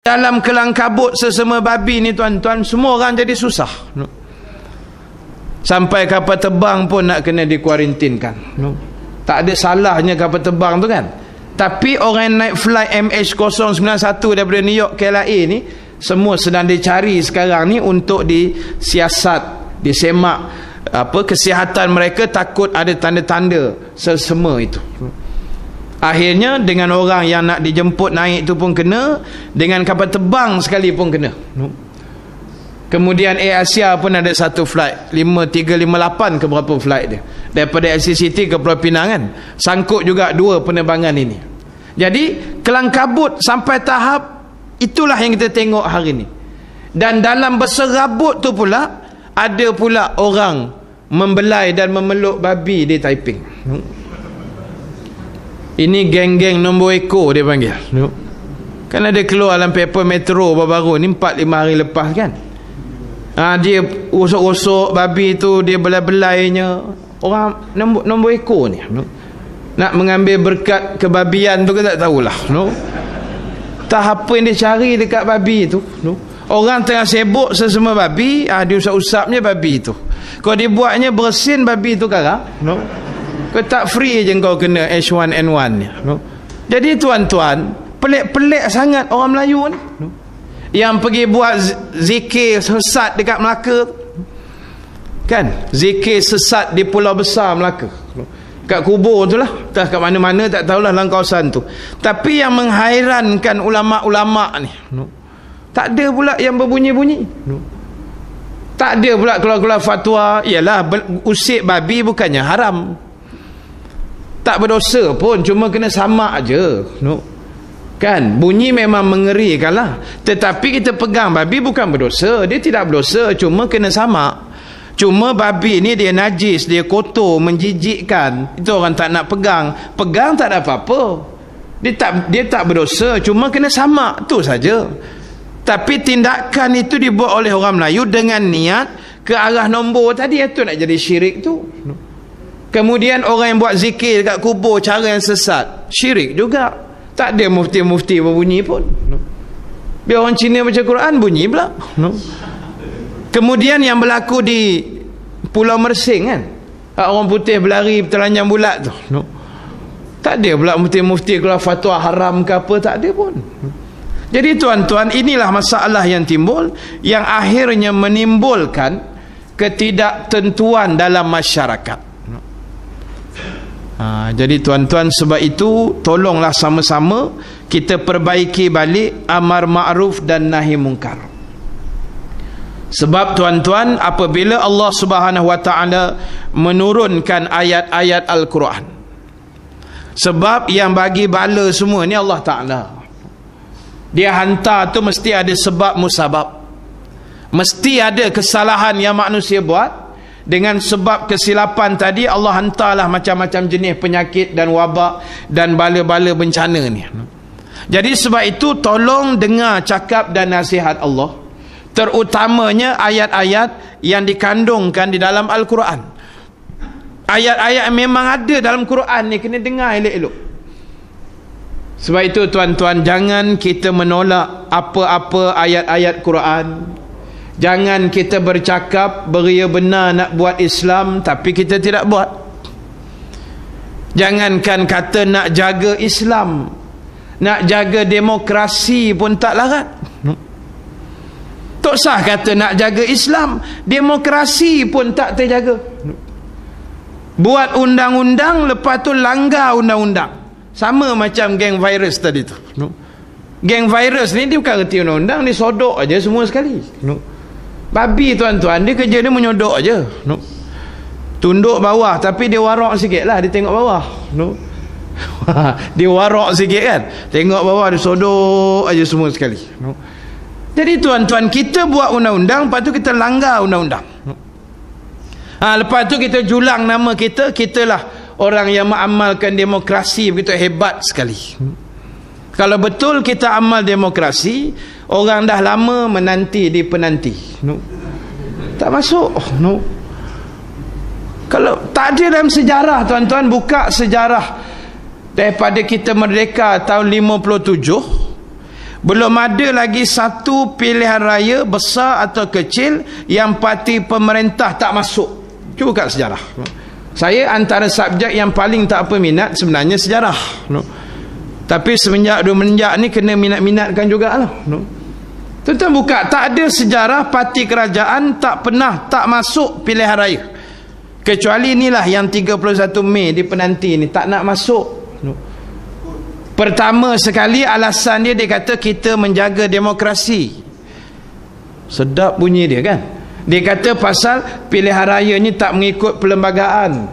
Dalam kelang kabut sesama babi ni tuan-tuan, semua orang jadi susah. Sampai kapal terbang pun nak kena dikuarantinkan. Tak ada salahnya kapal terbang tu kan. Tapi orang yang naik flight MH091 daripada New York ke LA ni, semua sedang dicari sekarang ni untuk disiasat, disemak kesihatan mereka, takut ada tanda-tanda selsema itu. Akhirnya dengan orang yang nak dijemput naik tu pun kena, dengan kapal terbang sekali pun kena. Kemudian Air Asia pun ada satu flight 5358 ke berapa flight dia, daripada LCCT ke Pulau Pinang kan, sangkut juga dua penerbangan ini. Jadi kelang kabut sampai tahap itulah yang kita tengok hari ni. Dan dalam berserabut tu pula ada pula orang membelai dan memeluk babi di Taiping. Ini geng-geng nombor ekor dia panggil. Kan ada keluar dalam paper Metro baru-baru ni 4-5 hari lepas kan. Dia usuk-usuk babi tu, dia belai-belainya. Orang nombor ekor ni nak mengambil berkat kebabian tu ke tak tahulah. Tak apa yang dia cari dekat babi tu. Orang tengah sibuk sesama babi, dia usap-usapnya babi tu. Kalau dia buatnya bersin babi tu karang, kau tak free je kau kena H1N1 ni. Jadi tuan-tuan, pelik-pelik sangat orang Melayu ni. Yang pergi buat zikir sesat dekat Melaka kan, zikir sesat di Pulau Besar Melaka, kat kubur tu lah, tak kat mana-mana tak tahulah dalam kawasan tu. Tapi yang menghairankan ulama-ulama ni, tak ada pula yang berbunyi-bunyi. Tak ada pula keluar-keluar fatwa, ialah usik babi bukannya haram, tak berdosa pun, cuma kena samak aje. Kan, bunyi memang mengerikan lah, tetapi kita pegang babi bukan berdosa, dia tidak berdosa, cuma kena samak. Cuma babi ni dia najis, dia kotor, menjijikkan, itu orang tak nak pegang. Pegang tak ada apa-apa, dia tak berdosa, cuma kena samak, tu saja. Tapi tindakan itu dibuat oleh orang Melayu dengan niat ke arah nombor tadi, itu nak jadi syirik tu. Kemudian orang yang buat zikir dekat kubur cara yang sesat, syirik juga. Tak ada mufti-mufti berbunyi pun. Biar orang Cina baca Quran bunyi pula. Kemudian yang berlaku di Pulau Mersing kan, orang putih berlari telanjang bulat tu, tak ada pula mufti-mufti keluar fatwa haram ke apa, tak ada pun. Jadi tuan-tuan, inilah masalah yang timbul, yang akhirnya menimbulkan ketidaktentuan dalam masyarakat. Jadi tuan-tuan, sebab itu tolonglah sama-sama kita perbaiki balik amar ma'ruf dan nahi mungkar. Sebab tuan-tuan, apabila Allah Subhanahu wa taala menurunkan ayat-ayat Al-Quran, sebab yang bagi bala semua ni Allah Taala. Dia hantar tu mesti ada sebab musabab, mesti ada kesalahan yang manusia buat. Dengan sebab kesilapan tadi Allah hantarlah macam-macam jenis penyakit dan wabak dan bala-bala bencana ni. Jadi sebab itu tolong dengar cakap dan nasihat Allah, terutamanya ayat-ayat yang dikandungkan di dalam Al-Quran. Ayat-ayat yang memang ada dalam Quran ni kena dengar elok-elok. Sebab itu tuan-tuan, jangan kita menolak apa-apa ayat-ayat Quran. Jangan kita bercakap beria benar nak buat Islam tapi kita tidak buat. Jangankan kata nak jaga Islam, nak jaga demokrasi pun tak larat. Tak sah kata nak jaga Islam, demokrasi pun tak terjaga. Buat undang-undang lepas tu langgar undang-undang. Sama macam geng virus tadi tu. Geng virus ni dia bukan reti undang-undang, dia sodok aja semua sekali. Babi tuan-tuan, dia kerja dia menyodok aja. Tunduk bawah tapi dia warak sikit lah, dia tengok bawah. Dia warak sikit kan, tengok bawah, dia sodok aja semua sekali. Jadi tuan-tuan, kita buat undang-undang, lepas tu kita langgar undang-undang. Lepas tu kita julang nama kita, kitalah orang yang mengamalkan demokrasi begitu hebat sekali. Kalau betul kita amal demokrasi, orang dah lama menanti di penanti. Tak masuk. Kalau tak ada dalam sejarah, tuan-tuan, buka sejarah daripada kita merdeka tahun 57, Belum ada lagi satu pilihan raya besar atau kecil yang parti pemerintah tak masuk. Cuba kat sejarah. Saya antara subjek yang paling tak apa minat sebenarnya sejarah. Tapi semenjak ni kena minat-minatkan jugalah. Tuan-tuan buka, tak ada sejarah parti kerajaan tak pernah tak masuk pilihan raya. Kecuali inilah yang 31 Mei di penanti ni tak nak masuk. Pertama sekali alasan dia kata kita menjaga demokrasi. Sedap bunyi dia kan. Dia kata pasal pilihan raya ni tak mengikut perlembagaan.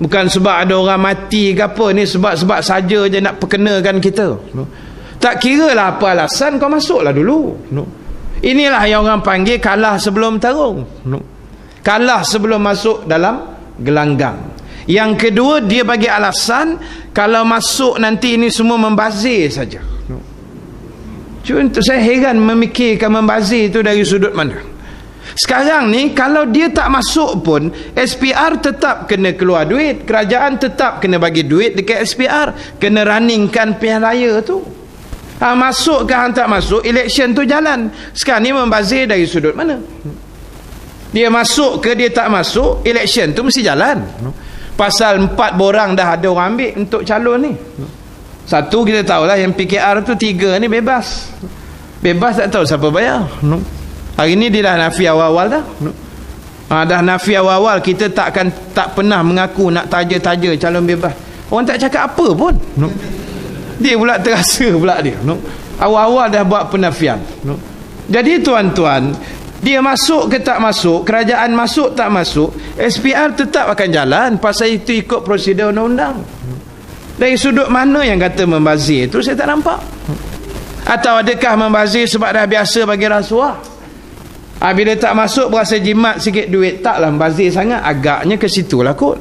Bukan sebab ada orang mati ke apa ni, sebab saja je nak perkenakan kita. Tak kira lah apa alasan, kau masuklah dulu. Inilah yang orang panggil kalah sebelum tarung. Kalah sebelum masuk dalam gelanggang. Yang kedua, dia bagi alasan kalau masuk nanti ini semua membazir saja. Cuma saya heran memikirkan membazir itu dari sudut mana. Sekarang ni kalau dia tak masuk pun, SPR tetap kena keluar duit, kerajaan tetap kena bagi duit dekat SPR, kena runningkan pilihan raya tu. Masuk ke hang tak masuk, election tu jalan. Sekarang ni membazir dari sudut mana? Dia masuk ke dia tak masuk, election tu mesti jalan. Pasal 4 borang dah ada orang ambil untuk calon ni. Satu kita tahulah yang PKR tu 3 ni bebas. Bebas tak tahu siapa bayar. Hari ni dia dah nafi awal-awal dah. Dah nafi awal-awal, kita tak pernah mengaku nak taja-taja calon bebas. Orang tak cakap apa pun. Dia pula terasa pula dia. Awal-awal dah buat penafian. Jadi tuan-tuan, dia masuk ke tak masuk, kerajaan masuk tak masuk, SPR tetap akan jalan. Pasal itu ikut prosedur undang-undang. Dari sudut mana yang kata membazir itu saya tak nampak. Atau adakah membazir sebab dah biasa bagi rasuah? Bila tak masuk berasa jimat sikit duit, taklah membazir sangat. Agaknya ke situlah kot.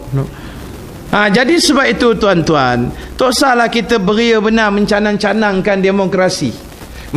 Jadi sebab itu tuan-tuan, tak usahlah kita beria benar mencanang-canangkan demokrasi.